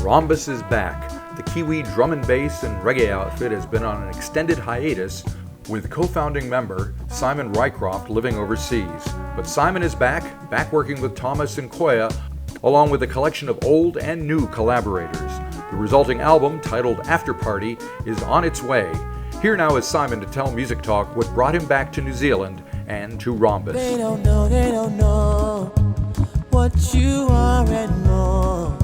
Rhombus is back. The Kiwi drum and bass and reggae outfit has been on an extended hiatus, with co-founding member Simon Rycroft living overseas. But Simon is back working with Thomas and Koa, along with a collection of old and new collaborators. The resulting album, titled After Party, is on its way. Here now is Simon to tell Music Talk what brought him back to New Zealand and to Rhombus. They don't know what you are and more.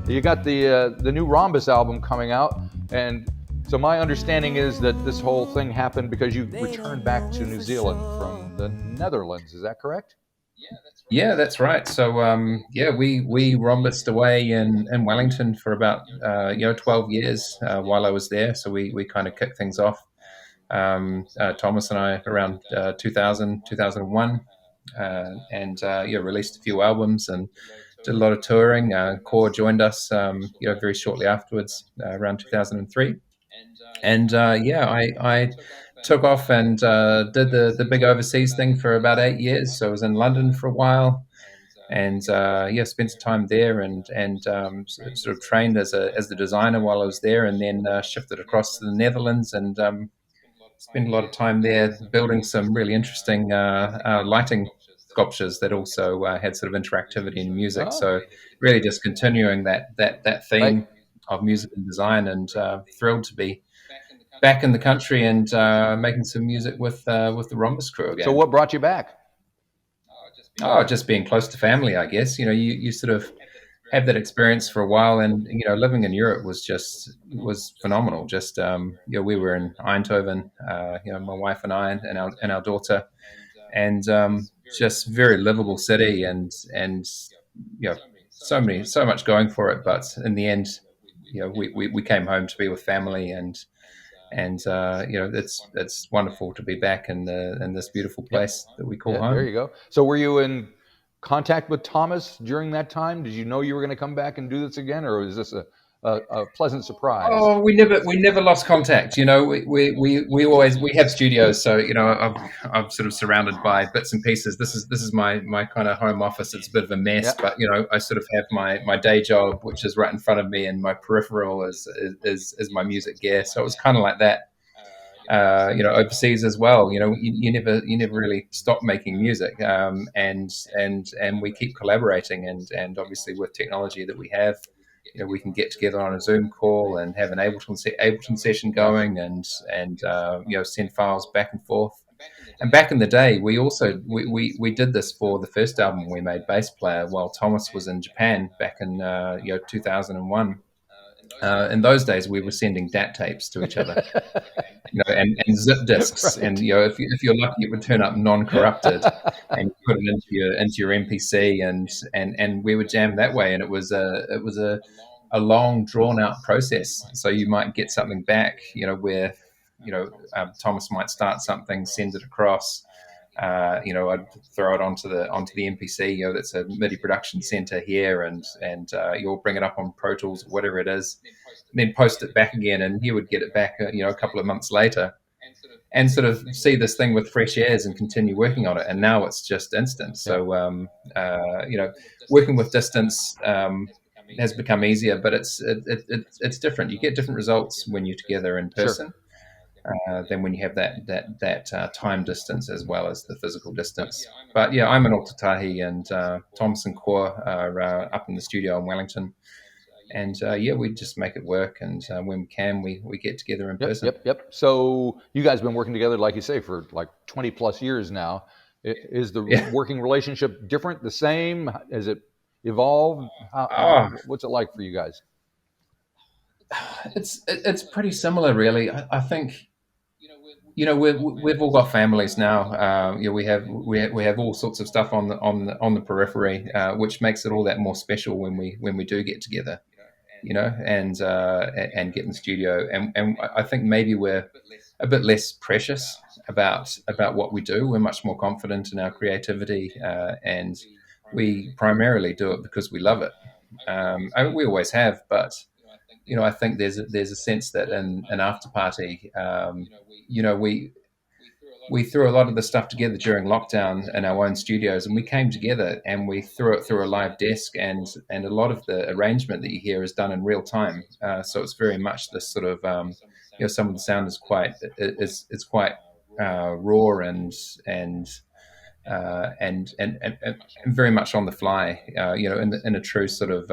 You got the new Rhombus album coming out, and so my understanding is that this whole thing happened because you returned back to New Zealand from the Netherlands. Is that correct? Yeah, that's right. So we rhombused away in Wellington for about 12 years while I was there. So we kind of kicked things off. Thomas and I around 2000, 2001, and released a few albums and did a lot of touring. Koa joined us very shortly afterwards, around 2003. And I took off and did the big overseas thing for about 8 years. So I was in London for a while, and spent some time there, and sort of trained as the designer while I was there, and then shifted across to the Netherlands and spent a lot of time there building some really interesting lighting sculptures that also had sort of interactivity in music. Oh. So really just continuing that theme of music and design, and thrilled to be back in the country and making some music with the Rhombus crew again. So what brought you back? Oh, just being close to family, I guess. You sort of have that experience for a while, and living in Europe was phenomenal. Just we were in Eindhoven, my wife and I and our daughter, and just very livable city, and so much going for it. But in the end, we came home to be with family, and it's wonderful to be back in this beautiful place that we call home. There you go. So were you in contact with Thomas during that time? Did you know you were going to come back and do this again, or was this a pleasant surprise? Oh, we never lost contact. We always have studios, so I'm sort of surrounded by bits and pieces. This is my kind of home office. It's a bit of a mess, but I sort of have my day job, which is right in front of me, and my peripheral is my music gear. So it was kind of like that. Overseas as well. You never really stop making music, and we keep collaborating, and obviously with technology that we have. We can get together on a Zoom call and have an Ableton session going, and send files back and forth. And back in the day, we also we did this for the first album we made, Bass Player, while Thomas was in Japan back in 2001. In those days, we were sending DAT tapes to each other, and zip discs, right. And if you're lucky, it would turn up non-corrupted, and you put it into your MPC, and we would jam that way. And it was a long, drawn-out process. So you might get something back, where Thomas might start something, send it across. I'd throw it onto the MPC. That's a MIDI production center here, and you'll bring it up on Pro Tools, whatever it is, and then post it back again, and he would get it back, a couple of months later, and sort of see this thing with fresh ears and continue working on it. And now it's just instant. So, working with distance has become easier, but it's different. You get different results when you're together in person. Sure. Than when you have that time distance as well as the physical distance. But yeah, I'm in Otatahi, and Thomas and Koa are up in the studio in Wellington. And we just make it work, and when we can, we get together in person. Yep. So you guys have been working together, like you say, for like 20 plus years now. Is the working relationship different, the same? Has it evolved? What's it like for you guys? It's pretty similar, really. I think. We've all got families now. We have all sorts of stuff on the periphery, which makes it all that more special when we do get together, and get in the studio. And I think maybe we're a bit less precious about what we do. We're much more confident in our creativity, and we primarily do it because we love it. We always have, but. I think there's a sense that in an after party, we threw a lot of the stuff together during lockdown in our own studios, and we came together and we threw it through a live desk, and a lot of the arrangement that you hear is done in real time. So it's very much this sort of some of the sound is quite quite raw and very much on the fly, in a true sort of,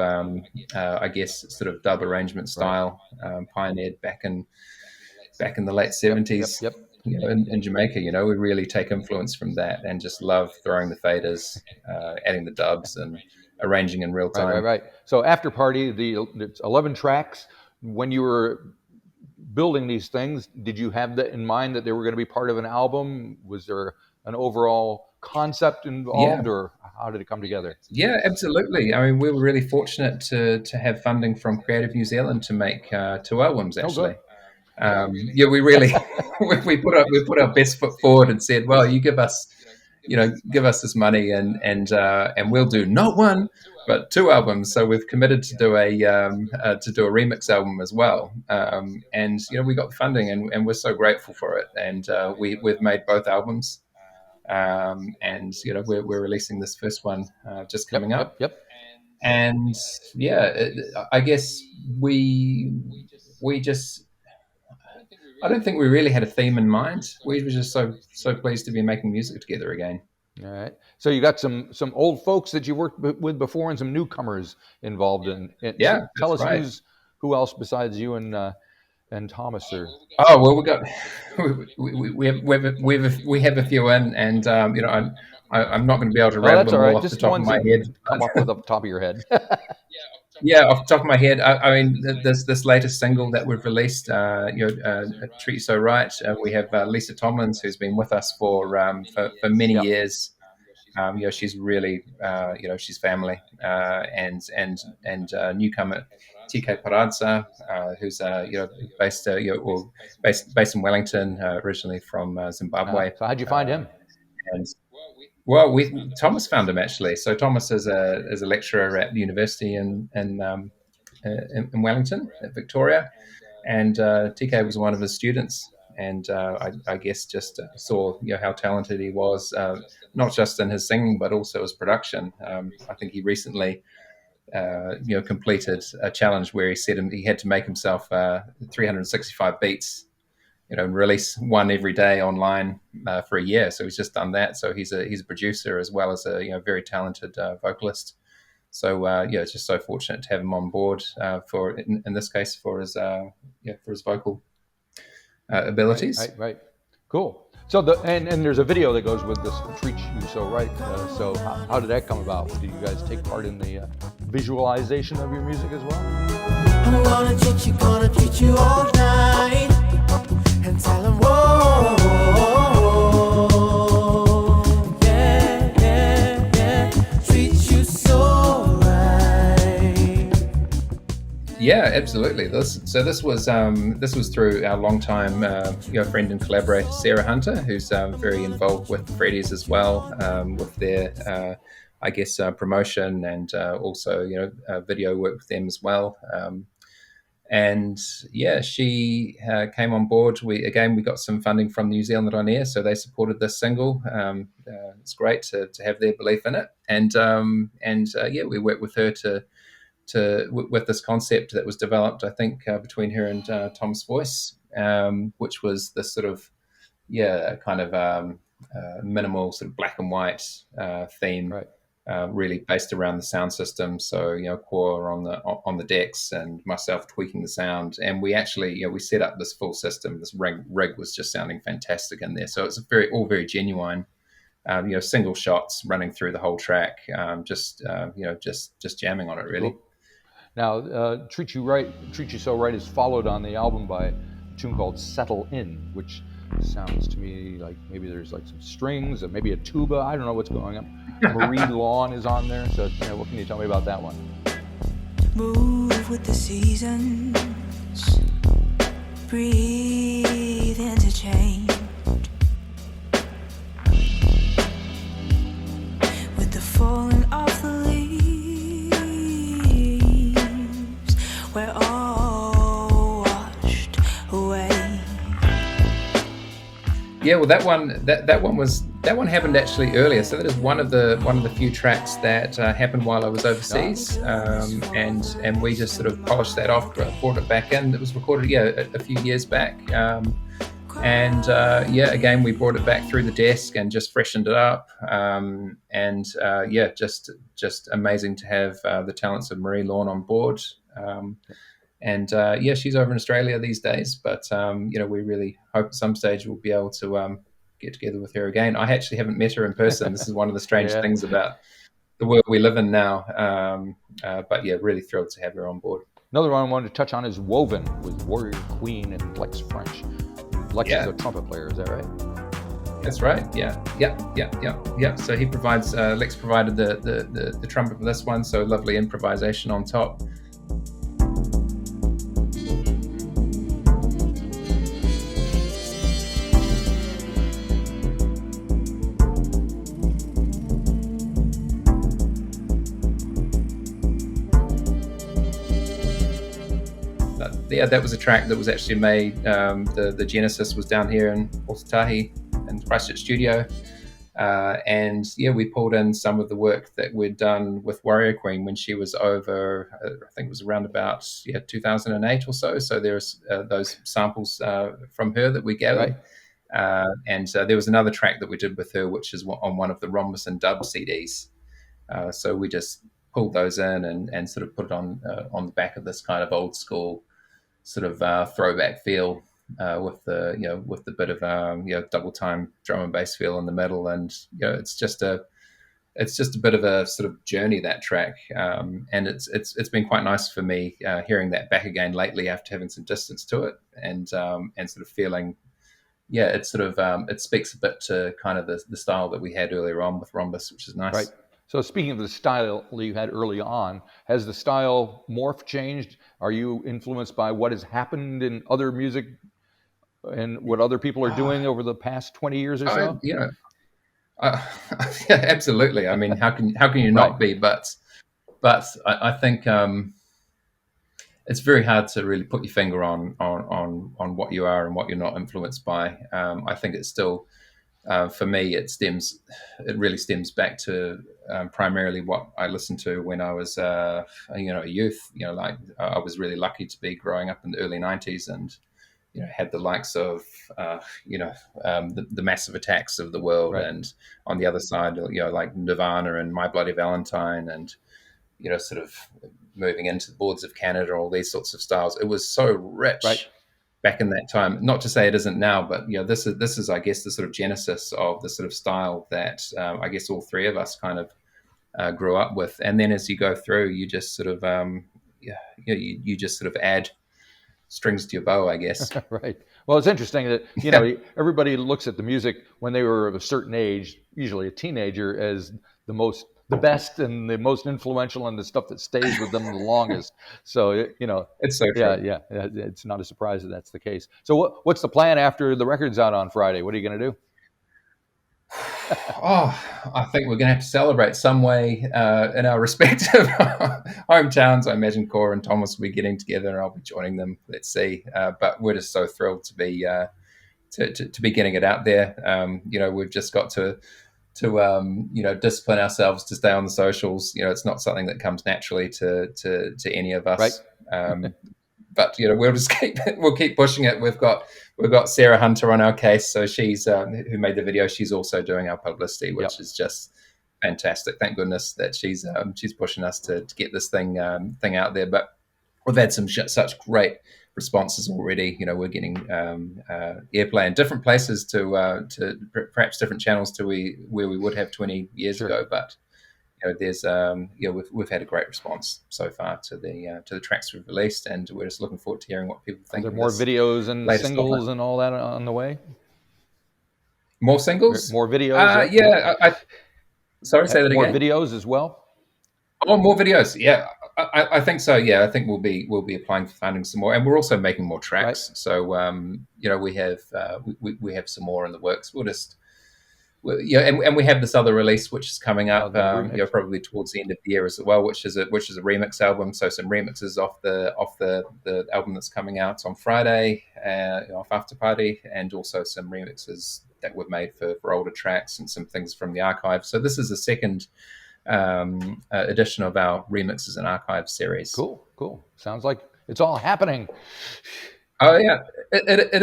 I guess, sort of dub arrangement style, pioneered back in the late 70s. Yep. In Jamaica, we really take influence from that and just love throwing the faders, adding the dubs, and arranging in real time. Right. So After Party, it's 11 tracks. When you were building these things, did you have that in mind that they were going to be part of an album? Was there an overall concept involved, or how did it come together? Yeah, absolutely. I mean, we were really fortunate to have funding from Creative New Zealand to make 2 albums, actually. We really we put our best foot forward and said, well, you give us this money and we'll do not 1 but 2 albums. So we've committed to do a remix album as well. And we got the funding, and we're so grateful for it. And we've made both albums. And we're releasing this first one just coming up. Yep. And I guess we just, I don't think we really had a theme in mind. We were just so pleased to be making music together again. All right. So you got some old folks that you worked with before, and some newcomers involved in it. Yeah. So tell us who else besides you and Thomas are. Oh well, we have a few in, and I'm not going to be able to rattle them all off the top of my head. Come up with the top of your head. Yeah, off the top of my head, I mean, this latest single that we've released, "Treat You So Right." We have Lisa Tomlins, who's been with us for many years. She's really, she's family, and newcomer TK Paradza, who's based in Wellington, originally from Zimbabwe. So how'd you find him? Well, Thomas found him, actually. So Thomas is a lecturer at the university in Wellington, at Victoria, and TK was one of his students. And I guess just saw how talented he was, not just in his singing but also his production. I think he recently completed a challenge where he said he had to make himself 365 beats. And release one every day online for a year. So he's just done that. So he's a producer as well as a very talented vocalist. So it's just so fortunate to have him on board in this case for his vocal abilities. Right. Cool. So and there's a video that goes with this "Treat You So Right." So how did that come about? Did you guys take part in the visualization of your music as well? I'm gonna treat you all night. And tell them, whoa, yeah, treat you so right. Yeah, absolutely. This was through our longtime friend and collaborator Sarah Hunter, who's very involved with the Freddies as well, with their promotion and also video work with them as well. And she came on board. We got some funding from New Zealand On Air, so they supported this single. It's great to have their belief in it, and we worked with her with this concept that was developed, I think, between her and Thomas Voyce, which was this sort of kind of minimal sort of black and white theme. Right. Really based around the sound system. So, Koa on the decks and myself tweaking the sound. And we actually, we set up this full system. This rig was just sounding fantastic in there. So it's all very genuine, single shots running through the whole track, just jamming on it, really. Cool. Now, Treat You So Right is followed on the album by a tune called Settle In, which sounds to me like maybe there's like some strings and maybe a tuba. I don't know what's going on. Marie Lawn is on there. So what can you tell me about that one? Move with the seasons, breathe into change. With the falling of the leaves, we're all washed away. Yeah, well, that one happened actually earlier. So that is one of the few tracks that happened while I was overseas, and we just sort of polished that off, brought it back in. It was recorded, a few years back, and again we brought it back through the desk and just freshened it up, just amazing to have the talents of Marie Lawn on board. She's over in Australia these days, but we really hope at some stage we'll be able to get together with her again. I actually haven't met her in person. This is one of the strange things about the world we live in now. But really thrilled to have her on board. Another one I wanted to touch on is Woven with Warrior Queen and Lex French. Lex is a trumpet player, is that right? That's right. Yeah. So he provides. Lex provided the trumpet for this one. So lovely improvisation on top. That was a track that was actually made. The Genesis was down here in Otatahi in Christchurch studio, and we pulled in some of the work that we'd done with Warrior Queen when she was over. I think it was around about 2008 or so. So there's those samples from her that we gathered, and there was another track that we did with her, which is on one of the Rhombus and Dub CDs. So we just pulled those in and sort of put it on the back of this kind of old school sort of throwback feel, with the bit of double time drum and bass feel in the middle, and it's just a bit of a sort of journey, that track, and it's been quite nice for me hearing that back again lately after having some distance to it, and sort of feeling it speaks a bit to kind of the style that we had earlier on with Rhombus, which is nice. Right. So speaking of the style you had early on, has the style changed? Are you influenced by what has happened in other music and what other people are doing over the past 20 years or so? Absolutely. I mean, how can you not be? But I think it's very hard to really put your finger on what you are and what you're not influenced by. I think it's still, for me, it really stems back to primarily what I listened to when I was a youth. I was really lucky to be growing up in the early 90s, and had the likes of the Massive Attacks of the world, and on the other side, like Nirvana and My Bloody Valentine, and sort of moving into the Boards of Canada, all these sorts of styles. It was so rich back in that time. Not to say it isn't now, but this is I guess the sort of genesis of the sort of style that I guess all three of us kind of grew up with. And then as you go through, you just sort of you just sort of add strings to your bow, I guess. Right. Well, it's interesting that everybody looks at the music when they were of a certain age, usually a teenager, as the best and the most influential and the stuff that stays with them the longest. So it's so true. Yeah. It's not a surprise that that's the case. So what's the plan after the record's out on Friday? What are you going to do? I think we're going to have to celebrate some way in our respective hometowns. I imagine Koa and Thomas will be getting together, and I'll be joining them. Let's see. But we're just so thrilled to be getting it out there. We've just got to discipline ourselves to stay on the socials. It's not something that comes naturally to any of us. Right. But we'll keep pushing it. We've got Sarah Hunter on our case, so she's who made the video. She's also doing our publicity, which is just fantastic. Thank goodness that she's pushing us to get this thing out there. But we've had such great responses already. We're getting airplay in different places to perhaps different channels to where we would have 20 years ago. But there's we've had a great response so far to the tracks we've released, and we're just looking forward to hearing what people think. Are there more videos and singles and all that on the way? More singles? More videos? Sorry, say that again. More videos as well? Oh, more videos. Yeah, I think so. Yeah, I think we'll be applying for funding some more, and we're also making more tracks. Right. So we have some more in the works. and we have this other release which is coming up, remix. probably towards the end of the year as well, which is a remix album. So some remixes off the album that's coming out on Friday, off After Party, and also some remixes that were made for older tracks and some things from the archive. So this is the second edition of our remixes and archive series. Cool. Sounds like it's all happening. Oh yeah, it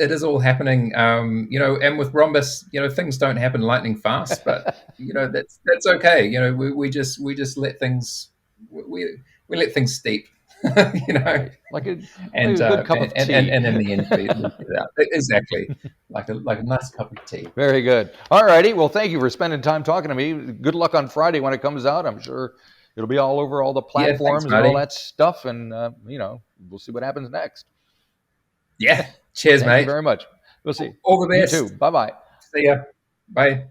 is all happening. And with Rhombus, things don't happen lightning fast, but that's okay. We just let things we let things steep. Right. Like a good cup of tea. And in the end, we get it out. Exactly, like a nice cup of tea. Very good. All righty. Well, thank you for spending time talking to me. Good luck on Friday when it comes out. I'm sure it'll be all over all the platforms and all that stuff, and we'll see what happens next. Yeah. Cheers, mate. Thank you very much. We'll see. All the best. You too. Bye-bye. See ya. Bye.